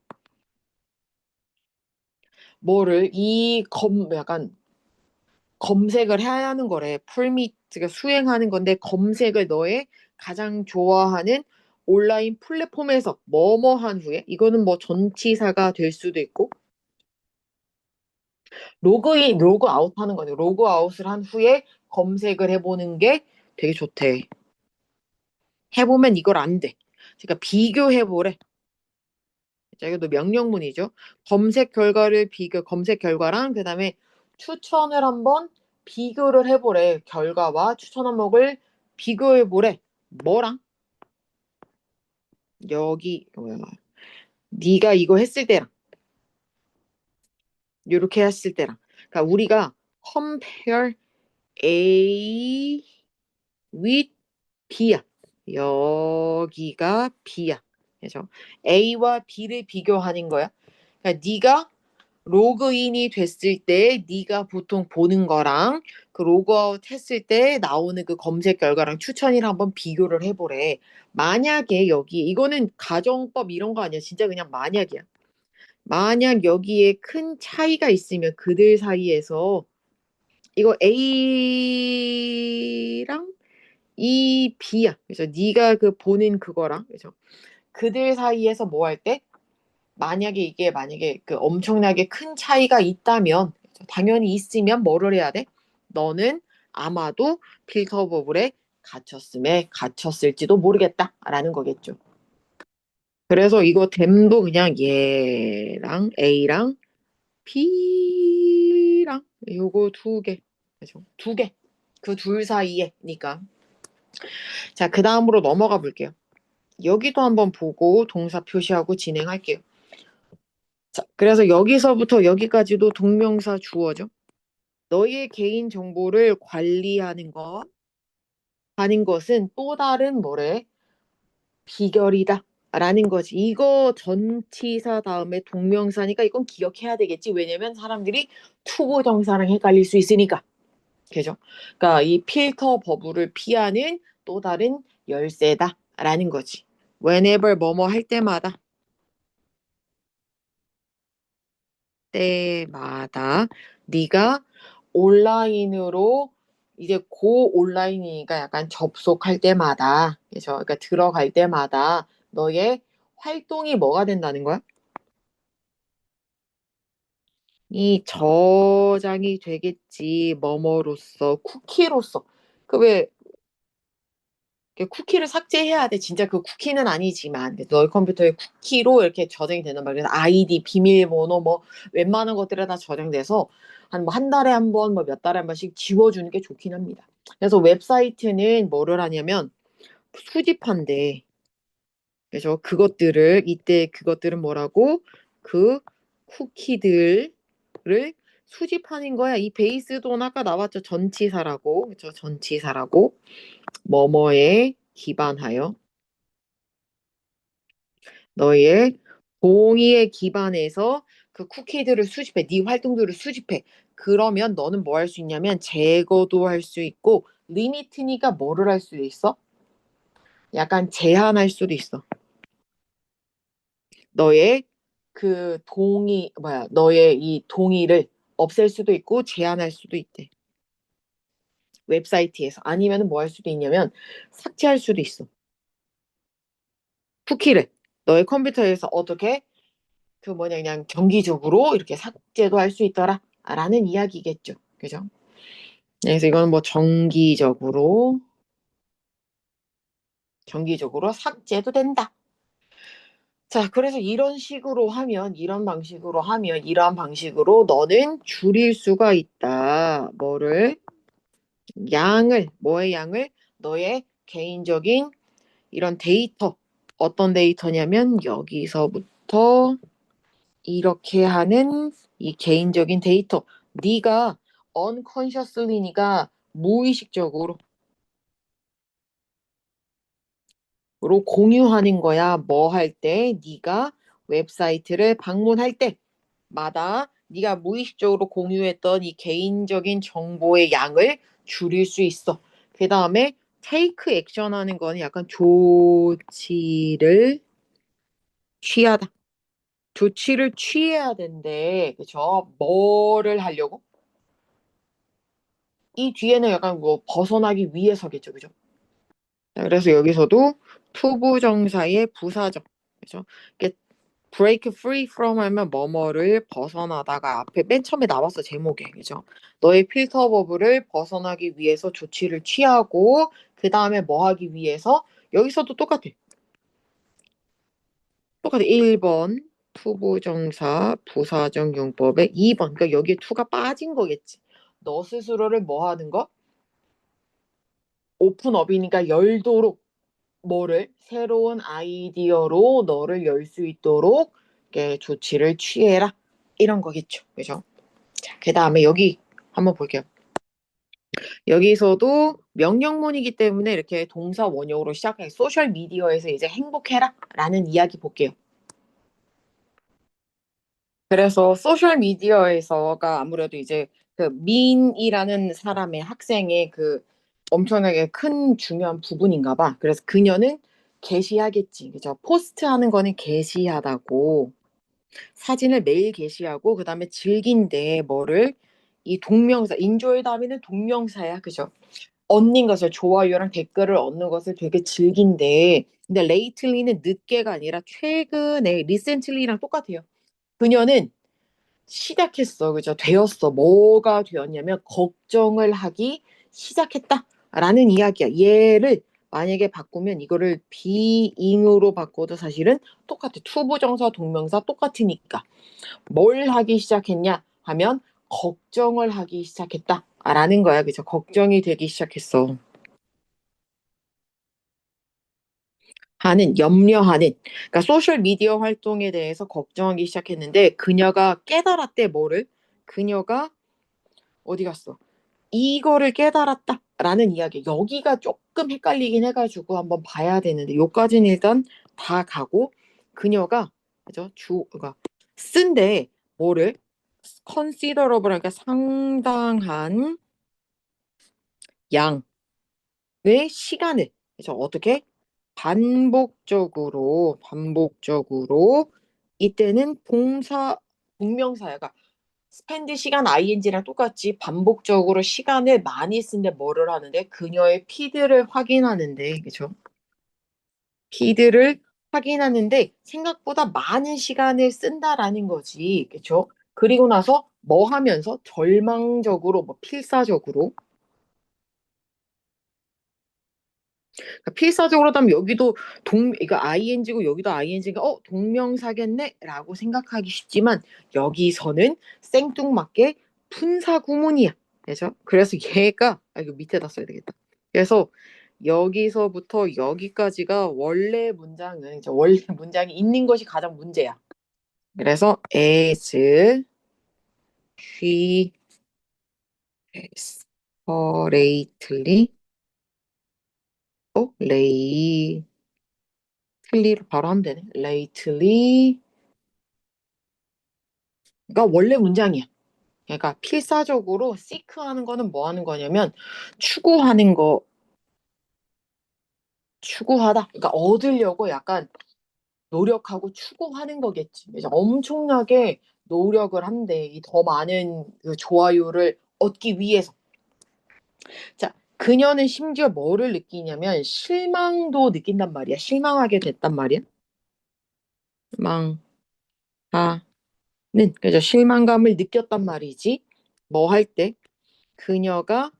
뭐를 약간 검색을 해야 하는 거래. permit 가 수행하는 건데 검색을 너의 가장 좋아하는 온라인 플랫폼에서 뭐뭐 한 후에 이거는 뭐 전치사가 될 수도 있고 로그인 로그아웃 하는 거네. 로그아웃을 한 후에 검색을 해보는 게 되게 좋대. 해보면 이걸 안 돼. 그러니까 비교해보래. 자, 이것도 명령문이죠. 검색 결과랑 그다음에 추천을 한번 비교를 해보래. 결과와 추천 항목을 비교해보래. 뭐랑? 여기 네가 이거 했을 때랑 이렇게 했을 때랑. 그러니까 우리가 compare A with B야. 여기가 B야. 그래서 A와 B를 비교하는 거야. 그러니까 네가 로그인이 됐을 때 네가 보통 보는 거랑 그 로그아웃 했을 때 나오는 그 검색 결과랑 추천이랑 한번 비교를 해보래. 만약에 여기 이거는 가정법 이런 거 아니야. 진짜 그냥 만약이야. 만약 여기에 큰 차이가 있으면 그들 사이에서 이거 A랑 이 B야. 그래서 네가 그 보는 그거랑 그래서 그들 사이에서 뭐 할 때? 만약에 그 엄청나게 큰 차이가 있다면, 당연히 있으면 뭐를 해야 돼? 너는 아마도 필터 버블에 갇혔을지도 모르겠다라는 거겠죠. 그래서 이거 댐도 그냥 얘랑 A랑 B랑 요거 두 개. 그죠? 두 개. 그 둘 사이에니까. 자, 그 다음으로 넘어가 볼게요. 여기도 한번 보고 동사 표시하고 진행할게요. 자, 그래서 여기서부터 여기까지도 동명사 주어죠. 너의 개인 정보를 하는 것은 또 다른 뭐래? 비결이다. 라는 거지. 이거 전치사 다음에 동명사니까 이건 기억해야 되겠지. 왜냐면 사람들이 투부정사랑 헷갈릴 수 있으니까. 그죠? 그러니까 이 필터 버블을 피하는 또 다른 열쇠다. 라는 거지. whenever 뭐뭐 할 때마다 네가 온라인으로 이제 고 온라인이니까 약간 접속할 때마다 그죠? 그러니까 들어갈 때마다 너의 활동이 뭐가 된다는 거야? 이 저장이 되겠지. 뭐뭐로서 쿠키로서 그 왜 쿠키를 삭제해야 돼. 진짜 그 쿠키는 아니지만 너희 컴퓨터에 쿠키로 이렇게 저장이 되는 말이야. 아이디, 비밀번호 뭐 웬만한 것들에 다 저장돼서 한 뭐 한 달에 한 번, 뭐 몇 달에 한 번씩 지워주는 게 좋긴 합니다. 그래서 웹사이트는 뭐를 하냐면 수집한대. 그래서 그것들은 뭐라고? 그 쿠키들을 수집하는 거야. 이 베이스도 아까 나왔죠. 전치사라고. 그죠? 전치사라고. 뭐뭐에 기반하여 너의 동의에 기반해서 그 쿠키들을 수집해. 네 활동들을 수집해. 그러면 너는 뭐 할 수 있냐면 제거도 할 수 있고 리미트니까 뭐를 할 수도 있어? 약간 제한할 수도 있어. 너의 너의 이 동의를 없앨 수도 있고 제한할 수도 있대. 웹사이트에서. 아니면 뭐 할 수도 있냐면 삭제할 수도 있어. 쿠키를. 너의 컴퓨터에서 어떻게 그냥 정기적으로 이렇게 삭제도 할 수 있더라. 라는 이야기겠죠. 그죠? 그래서 이거는 뭐 정기적으로 삭제도 된다. 자, 그래서 이러한 방식으로 너는 줄일 수가 있다. 뭐의 양을? 너의 개인적인 이런 데이터. 어떤 데이터냐면 여기서부터 이렇게 하는 이 개인적인 데이터. 네가 unconsciously니까 무의식적으로 공유하는 거야. 뭐 할 때? 네가 웹사이트를 방문할 때마다 네가 무의식적으로 공유했던 이 개인적인 정보의 양을 줄일 수 있어. 그 다음에 take action 하는 거는 약간 조치를 취하다. 조치를 취해야 된대. 그죠? 뭐를 하려고? 이 뒤에는 약간 뭐 벗어나기 위해서겠죠. 그죠? 자, 그래서 여기서도 투부정사의 부사적. 그죠? 이게 break free from 하면 뭐뭐를 벗어나다가 앞에 맨 처음에 나왔어. 제목에. 그죠? 너의 필터 버블을 벗어나기 위해서 조치를 취하고 그 다음에 뭐 하기 위해서 여기서도 똑같아. 1번 투부정사 부사적 용법에 2번. 그러니까 여기에 투가 빠진 거겠지. 너 스스로를 뭐 하는 거? 오픈업이니까 열도록 새로운 아이디어로 너를 열 수 있도록 이렇게 조치를 취해라. 이런 거겠죠. 그죠? 자, 그 다음에 여기 한번 볼게요. 여기서도 명령문이기 때문에 이렇게 동사 원형으로 시작해. 소셜 미디어에서 이제 행복해라 라는 이야기 볼게요. 그래서 소셜 미디어에서가 아무래도 이제 그 민이라는 사람의 학생의 그 엄청나게 큰 중요한 부분인가 봐. 그래서 그녀는 게시하겠지. 그죠? 포스트하는 거는 게시하다고 사진을 매일 게시하고 그다음에 즐긴데 이 동명사 인조의 다음에는 동명사야. 그죠? 얻는 것을 좋아요랑 댓글을 얻는 것을 되게 즐긴대. 근데 lately는 늦게가 아니라 최근에 recently랑 똑같아요. 그녀는 시작했어. 그죠? 되었어. 뭐가 되었냐면 걱정을 하기 시작했다라는 이야기야. 얘를 만약에 바꾸면 이거를 being으로 바꿔도 사실은 똑같아. 투부정사 동명사 똑같으니까. 뭘 하기 시작했냐 하면 걱정을 하기 시작했다라는 거야. 그죠? 걱정이 되기 시작했어. 하는 염려하는 그러니까 소셜 미디어 활동에 대해서 걱정하기 시작했는데 그녀가 깨달았대 뭐를 그녀가 어디 갔어 이거를 깨달았다라는 이야기 여기가 조금 헷갈리긴 해가지고 한번 봐야 되는데 요까지는 일단 다 가고 그녀가 그죠 주 그러니까 쓴데 뭐를 considerable 그러니까 상당한 양의 시간을 그래서 어떻게 반복적으로 이때는 동명사야가 스펜드 시간 ing랑 똑같이 반복적으로 시간을 많이 쓴데 뭐를 하는데 그녀의 피드를 확인하는데 그죠? 피드를 확인하는데 생각보다 많은 시간을 쓴다라는 거지 그죠? 그리고 나서 뭐 하면서 절망적으로 뭐 필사적으로 그러니까 필사적으로 하면 여기도 이거 ing고 여기도 ing가 동명사겠네라고 생각하기 쉽지만 여기서는 생뚱맞게 분사구문이야. 그죠? 그래서 얘가 이거 밑에다 써야 되겠다. 그래서 여기서부터 여기까지가 원래 문장은 원래 문장이 있는 것이 가장 문제야. 그래서 as she desperately lately로 바로 하면 되네. lately가 원래 문장이야. 그러니까 필사적으로 seek하는 거는 뭐 하는 거냐면 추구하는 거, 추구하다. 그러니까 얻으려고 약간 노력하고 추구하는 거겠지. 그래서 엄청나게 노력을 한대. 이 더 많은 그 좋아요를 얻기 위해서. 자, 그녀는 심지어 뭐를 느끼냐면 실망도 느낀단 말이야. 실망하게 됐단 말이야. 실망하 그죠. 실망감을 느꼈단 말이지. 뭐 할 때? 그녀가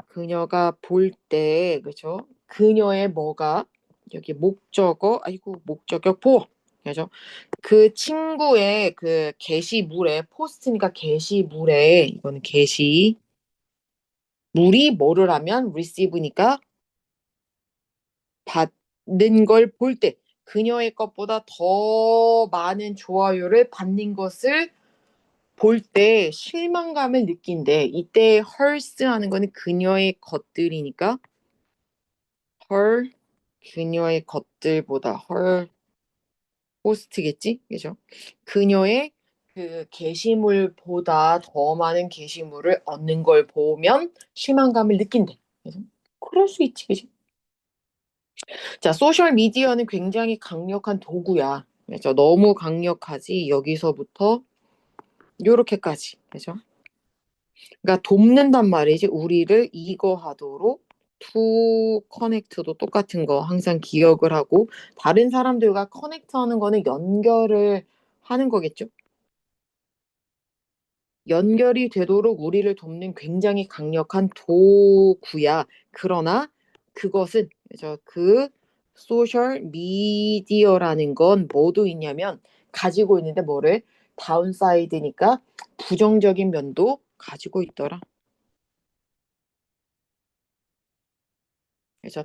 그녀가 볼 때, 그죠. 그녀의 뭐가, 여기 목적어, 아이고, 목적어 보어. 그죠. 그 친구의 그 게시물에, 포스트니까 게시물에, 이거는 게시물이 뭐를 하면, receive니까 받는 걸 볼 때, 그녀의 것보다 더 많은 좋아요를 받는 것을 볼 때 실망감을 느낀대. 이때 hers 하는 거는 그녀의 것들이니까 her 그녀의 것들보다 her 호스트겠지? 그죠? 그녀의 그 게시물보다 더 많은 게시물을 얻는 걸 보면 실망감을 느낀대. 그래서 그럴 수 있지, 그지? 자, 소셜 미디어는 굉장히 강력한 도구야. 그죠? 너무 강력하지. 여기서부터 요렇게까지. 그죠? 그러니까 돕는단 말이지. 우리를 이거 하도록 to connect도 똑같은 거 항상 기억을 하고 다른 사람들과 커넥트하는 거는 연결을 하는 거겠죠. 연결이 되도록 우리를 돕는 굉장히 강력한 도구야. 그러나 그것은 그 소셜 미디어라는 건 뭐도 있냐면 가지고 있는데 뭐를 다운사이드니까 부정적인 면도 가지고 있더라. 그래서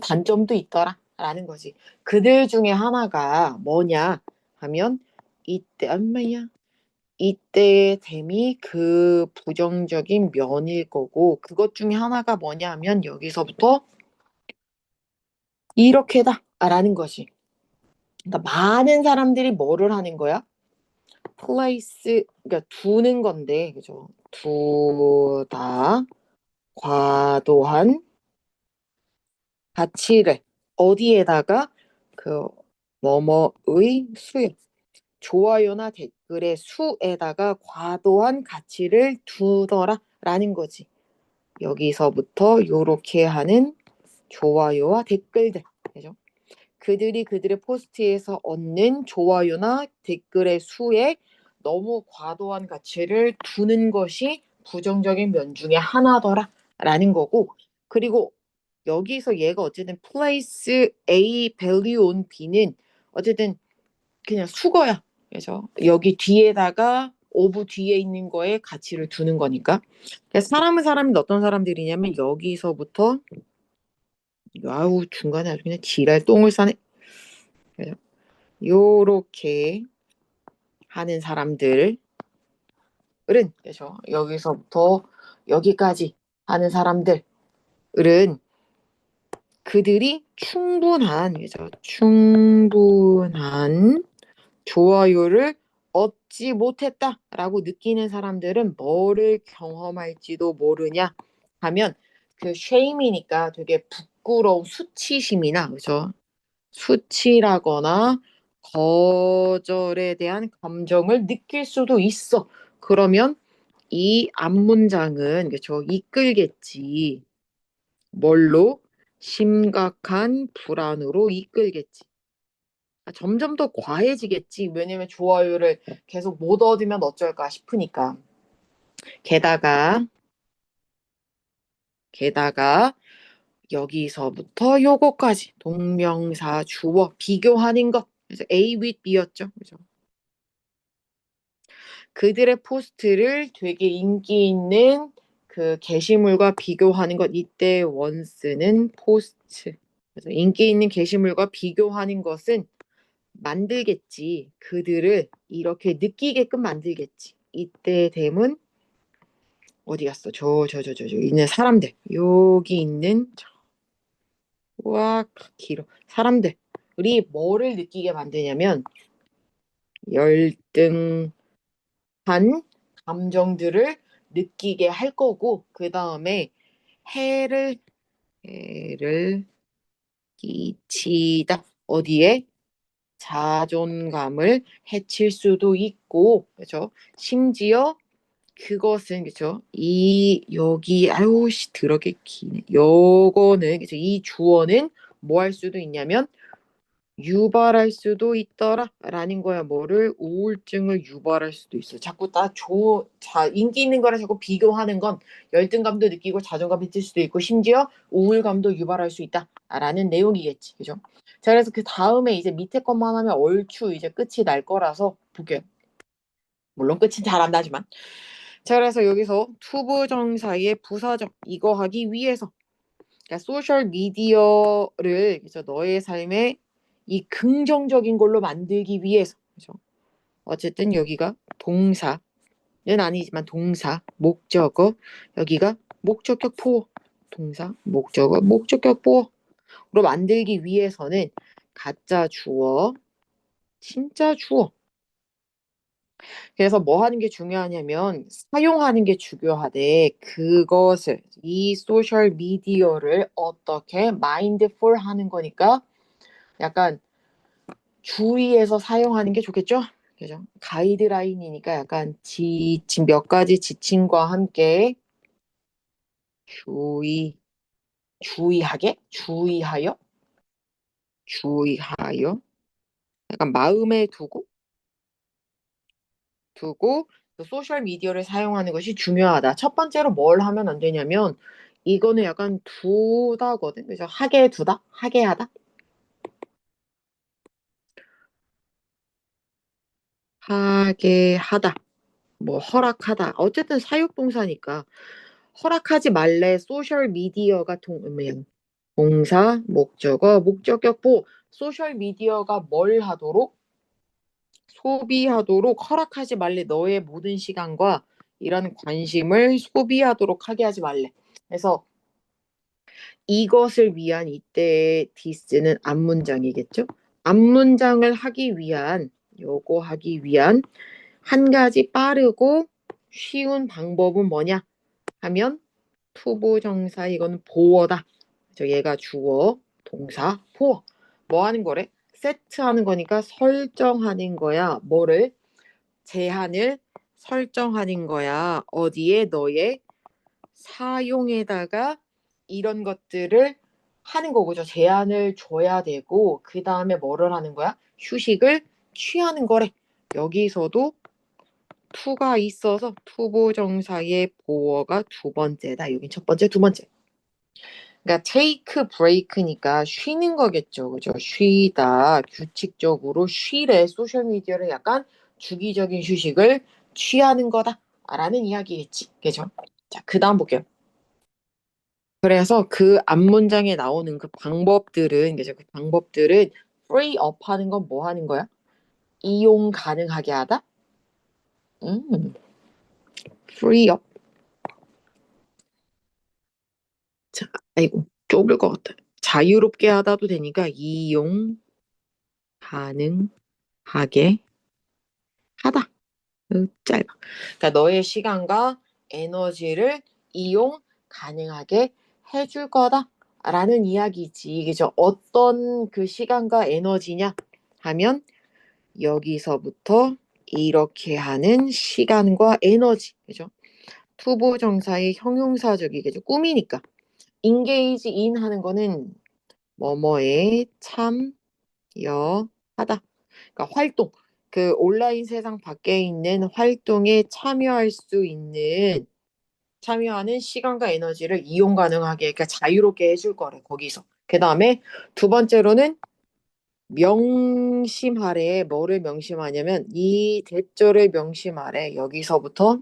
단점도 있더라라는 거지. 그들 중에 하나가 뭐냐 하면 이때 엄마야 이때의 댐이 그 부정적인 면일 거고 그것 중에 하나가 뭐냐 하면 여기서부터 이렇게다라는 것이. 그러니까 많은 사람들이 뭐를 하는 거야? place 그러니까 두는 건데 그죠? 두다 과도한 가치를 어디에다가 그 뭐뭐의 수에 좋아요나 댓글의 수에다가 과도한 가치를 두더라라는 거지. 여기서부터 요렇게 하는 좋아요와 댓글들. 그죠? 그들이 그들의 포스트에서 얻는 좋아요나 댓글의 수에 너무 과도한 가치를 두는 것이 부정적인 면 중에 하나더라라는 거고, 그리고 여기서 얘가 어쨌든 place A value on B는 어쨌든 그냥 수거야. 그래서 여기 뒤에다가 of 뒤에 있는 거에 가치를 두는 거니까. 그래서 사람은 사람인데 어떤 사람들이냐면 여기서부터 아우 중간에 아주 그냥 지랄 똥을 싸네. 그래서 요렇게 하는 사람들은 그래서 여기서부터 여기까지 하는 사람들은 그들이 충분한 좋아요를 얻지 못했다라고 느끼는 사람들은 뭐를 경험할지도 모르냐 하면 그 shame이니까 되게 부끄러운 수치심이나 그죠? 수치라거나 거절에 대한 감정을 느낄 수도 있어. 그러면 이 앞문장은 그죠? 이끌겠지. 뭘로? 심각한 불안으로 이끌겠지. 점점 더 과해지겠지. 왜냐면 좋아요를 계속 못 얻으면 어쩔까 싶으니까. 게다가 여기서부터 요거까지 동명사 주어 비교하는 것. 그래서 A with B였죠. 그죠? 그들의 포스트를 되게 인기 있는 그 게시물과 비교하는 것. 이때 원스는 포스트. 그래서 인기 있는 게시물과 비교하는 것은 만들겠지. 그들을 이렇게 느끼게끔 만들겠지. 이때 됨은 어디 갔어? 있는 사람들. 여기 있는 와 길어. 사람들이 뭐를 느끼게 만드냐면 열등한 감정들을 느끼게 할 거고 그 다음에 해를 끼치다. 어디에? 자존감을 해칠 수도 있고, 그렇죠? 심지어 그것은 그렇죠? 이 여기 아유 씨 더럽게 기네. 요거는 그렇죠? 이 주어는 뭐 할 수도 있냐면 유발할 수도 있더라라는 거야. 뭐를 우울증을 유발할 수도 있어. 자꾸 인기 있는 거랑 자꾸 비교하는 건 열등감도 느끼고 자존감이 들 수도 있고 심지어 우울감도 유발할 수 있다라는 내용이겠지. 그죠? 자, 그래서 그 다음에 이제 밑에 것만 하면 얼추 이제 끝이 날 거라서 볼게요. 물론 끝은 잘 안 나지만. 자, 그래서 여기서 투부정사의 부사적 이거 하기 위해서 그러니까 소셜 미디어를 그래서 너의 삶에 이 긍정적인 걸로 만들기 위해서 그죠? 어쨌든 여기가 동사는 아니지만 동사 목적어 여기가 목적격 보어 동사 목적어 목적격 보어로 만들기 위해서는 가짜 주어 진짜 주어 그래서 뭐 하는 게 중요하냐면 사용하는 게 중요하대. 그것을 이 소셜 미디어를 어떻게 마인드풀 하는 거니까 약간 주의해서 사용하는 게 좋겠죠? 그죠? 가이드라인이니까 약간 지침 몇 가지 지침과 함께 주의하여 약간 마음에 두고 소셜 미디어를 사용하는 것이 중요하다. 첫 번째로 뭘 하면 안 되냐면 이거는 약간 두다거든. 그래서 하게 두다, 하게 하다, 하게 하다, 뭐 허락하다. 어쨌든 사육동사니까 허락하지 말래. 소셜 미디어가 동사, 목적어, 목적격 보. 소셜 미디어가 뭘 하도록 소비하도록 허락하지 말래. 너의 모든 시간과 이런 관심을 소비하도록 하게 하지 말래. 그래서 이것을 위한 이때의 디스는 앞문장이겠죠. 앞문장을 하기 위한 요거 하기 위한 한 가지 빠르고 쉬운 방법은 뭐냐 하면 투부정사 이거는 보어다. 얘가 주어 동사 보어 뭐 하는 거래? 세트하는 거니까 설정하는 거야. 뭐를? 제한을 설정하는 거야. 어디에? 너의 사용에다가 이런 것들을 하는 거고죠. 제한을 줘야 되고 그 다음에 뭐를 하는 거야? 휴식을 취하는 거래. 여기서도 to가 있어서 투부정사의 보어가 두 번째다. 여긴 첫 번째, 두 번째. 그러니까 take break니까 쉬는 거겠죠. 그죠? 쉬다. 규칙적으로 쉬래. 소셜미디어를 약간 주기적인 휴식을 취하는 거다. 라는 이야기겠지. 그죠? 자, 그 다음 볼게요. 그래서 그 앞문장에 나오는 그 방법들은, 그죠? 그 방법들은 free up 하는 건 뭐 하는 거야? 이용 가능하게 하다? free up. 자, 아이고, 좁을 것 같아. 자유롭게 하다도 되니까 이용 가능하게 하다. 짧아. 그러니까 너의 시간과 에너지를 이용 가능하게 해줄 거다라는 이야기지. 그죠? 어떤 그 시간과 에너지냐 하면 여기서부터 이렇게 하는 시간과 에너지. 그죠? 투부정사의 형용사적이겠죠. 꿈이니까. engage in 하는 거는 뭐뭐에 참여하다. 그러니까 활동. 그 온라인 세상 밖에 있는 활동에 참여하는 시간과 에너지를 이용 가능하게, 그러니까 자유롭게 해줄 거래, 거기서. 그 다음에 두 번째로는 명심하래. 뭐를 명심하냐면 이 대절을 명심하래. 여기서부터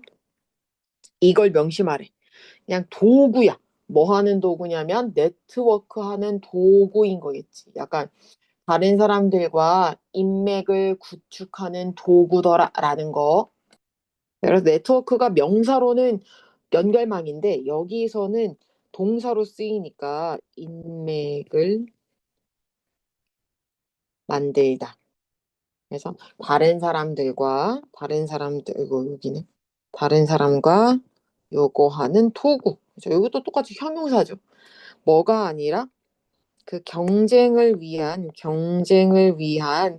이걸 명심하래. 그냥 도구야. 뭐 하는 도구냐면 네트워크 하는 도구인 거겠지. 약간 다른 사람들과 인맥을 구축하는 도구더라라는 거. 그래서 네트워크가 명사로는 연결망인데 여기서는 동사로 쓰이니까 인맥을 만들다. 그래서 여기는 다른 사람과 요거 하는 도구. 그죠? 이것도 똑같이 형용사죠. 뭐가 아니라 그 경쟁을 위한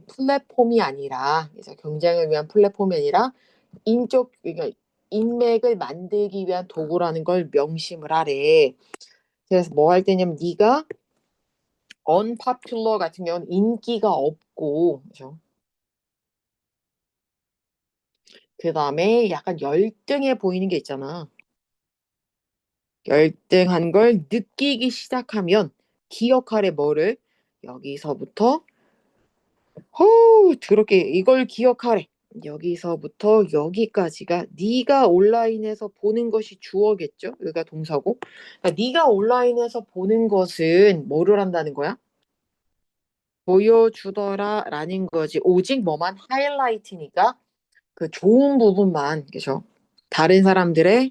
플랫폼이 아니라, 그래서 경쟁을 위한 플랫폼이 아니라 그러니까 인맥을 만들기 위한 도구라는 걸 명심을 하래. 그래서 뭐 할 때냐면 네가 unpopular 같은 경우는 인기가 없고, 그죠? 그 다음에 약간 열등해 보이는 게 있잖아. 열등한 걸 느끼기 시작하면 기억하래. 뭐를? 여기서부터 더럽게 이걸 기억하래. 여기서부터 여기까지가 네가 온라인에서 보는 것이 주어겠죠. 여기가 동사고. 그러니까 네가 온라인에서 보는 것은 뭐를 한다는 거야? 보여주더라라는 거지. 오직 뭐만 하이라이트니까 그 좋은 부분만, 그죠? 다른 사람들의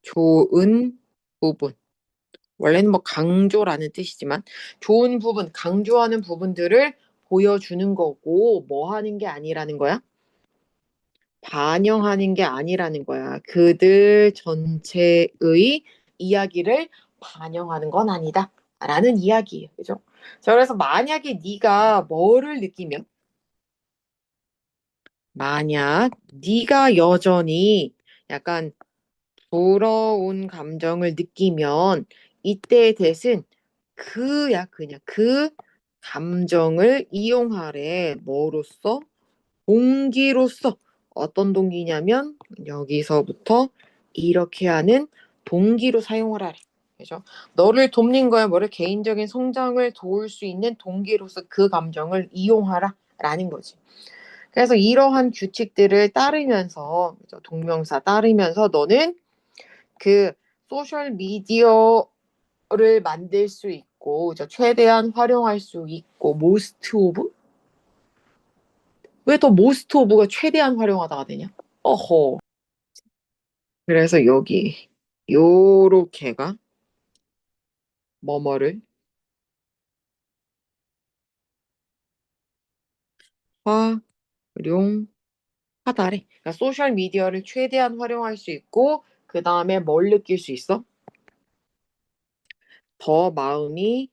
좋은 부분. 원래는 뭐 강조라는 뜻이지만 좋은 부분, 강조하는 부분들을 보여주는 거고 뭐 하는 게 아니라는 거야? 반영하는 게 아니라는 거야. 그들 전체의 이야기를 반영하는 건 아니다. 라는 이야기예요. 그죠? 자, 그래서 만약 네가 여전히 약간 부러운 감정을 느끼면 이때의 대신 그냥 그 감정을 이용하래. 뭐로써? 동기로서. 어떤 동기냐면 여기서부터 이렇게 하는 동기로 사용을 하래. 그죠? 너를 돕는 거야. 뭐를 개인적인 성장을 도울 수 있는 동기로서 그 감정을 이용하라 라는 거지. 그래서 이러한 규칙들을 따르면서, 그죠? 동명사 따르면서 너는 그 소셜 미디어를 만들 수 있고, 그죠? 최대한 활용할 수 있고, most of? 왜 더 most of가 최대한 활용하다가 되냐? 어허. 그래서 여기 요렇게가 뭐뭐를 활용하다래. 그러니까 소셜 미디어를 최대한 활용할 수 있고 그 다음에 뭘 느낄 수 있어? 더 마음이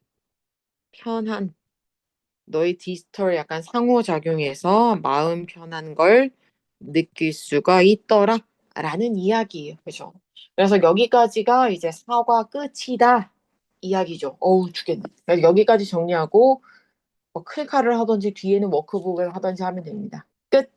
편한, 너의 디지털 약간 상호작용해서 마음 편한 걸 느낄 수가 있더라 라는 이야기예요. 그죠? 그래서 여기까지가 이제 사과 끝이다 이야기죠. 어우 죽겠네. 그래서 여기까지 정리하고 뭐 클카를 하든지 뒤에는 워크북을 하든지 하면 됩니다. 끝.